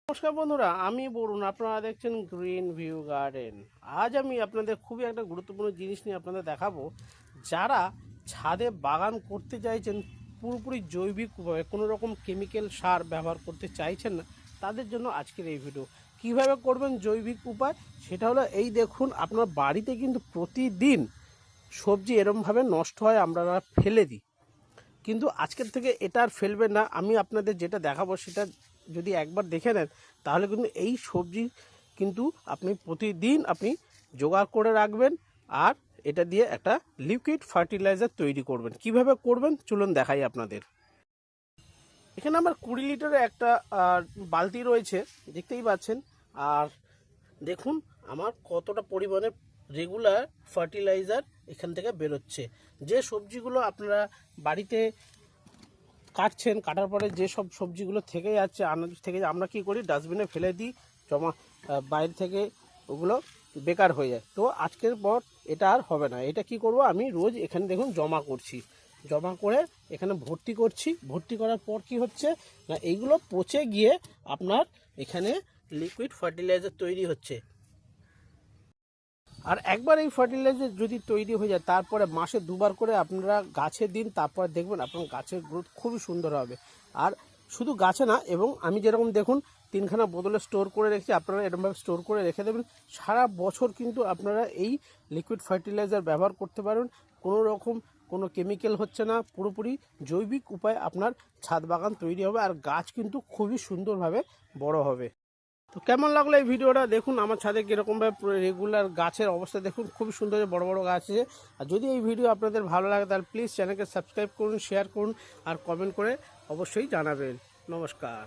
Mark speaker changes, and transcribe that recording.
Speaker 1: নমস্কার বন্ধুরা, আমি বরুণ। আপনারা দেখছেন গ্রিন ভিউ গার্ডেন। আজ আমি আপনাদের খুবই একটা গুরুত্বপূর্ণ জিনিস নিয়ে আপনাদের দেখাবো। যারা ছাদে বাগান করতে চাইছেন পুরোপুরি জৈবিক উপায়ে, কোনো রকম কেমিক্যাল সার ব্যবহার করতে চাইছেন না, তাদের জন্য আজকের এই ভিডিও। কিভাবে করবেন জৈবিক উপায়, সেটা হলো এই দেখুন। আপনার বাড়িতে কিন্তু প্রতিদিন সবজি এরমভাবে নষ্ট হয়, আমরা ফেলে দিই। কিন্তু আজকের থেকে এটা আর ফেলবেন না। আমি আপনাদের যেটা দেখাবো সেটা যদি একবার দেখে নেন, তাহলে কিন্তু এই সবজি কিন্তু আপনি প্রতিদিন জোগাড় করে রাখবেন। আর এটা দিয়ে একটা লিকুইড ফার্টিলাইজার তৈরি করবেন। কিভাবে করবেন চলুন দেখাই আপনাদের। এখানে আমার 20 লিটারের একটা বালতি রয়েছে, দেখতেই পাচ্ছেন। আর দেখুন আমার কতটা পরিমাণে রেগুলার ফার্টিলাইজার এখান থেকে বেরোচ্ছে। যে সবজিগুলো আপনারা বাড়িতে কাটছেন, কাটার পরে যেসব সবজিগুলো থেকে যাচ্ছে, আনাজ থেকে, আমরা কি করি, ডাস্টবিনে ফেলে দিই, জমা বাইরে থেকে ওগুলো বেকার হয়ে যায়। তো আজকের পর এটা আর হবে না। এটা কি করব, আমি রোজ এখানে দেখুন জমা করছি, জমা করে এখানে ভর্তি করছি। ভর্তি করার পর কি হচ্ছে না, এইগুলো পচে গিয়ে আপনার এখানে লিকুইড ফার্টিলাইজার তৈরি হচ্ছে। আর একবার এই ফার্টিলাইজার যদি তৈরি হয়ে যায়, তারপরে মাসে দুবার করে আপনারা গাছে দিন, তারপর দেখবেন আপনার গাছের গ্রোথ খুবই সুন্দর হবে। আর শুধু গাছে না, এবং আমি যেরকম দেখুন 3খানা বোতলে স্টোর করে রেখেছি, আপনারা এরকমভাবে স্টোর করে রেখে দেবেন। সারা বছর কিন্তু আপনারা এই লিকুইড ফার্টিলাইজার ব্যবহার করতে পারবেন। কোনো রকম কোনো কেমিক্যাল হচ্ছে না, পুরোপুরি জৈবিক উপায়ে আপনার ছাদ বাগান তৈরি হবে। আর গাছ কিন্তু খুবই সুন্দরভাবে বড় হবে। তো কেমন লাগলো এই ভিডিওটা? দেখুন আমার ছাদে কীরকমভাবে রেগুলার গাছের অবস্থা দেখুন, খুবই সুন্দর বড় বড় গাছ আছে। আর যদি এই ভিডিও আপনাদের ভালো লাগে, তাহলে প্লিজ চ্যানেলকে সাবস্ক্রাইব করুন, শেয়ার করুন, আর কমেন্ট করে অবশ্যই জানাবেন। নমস্কার।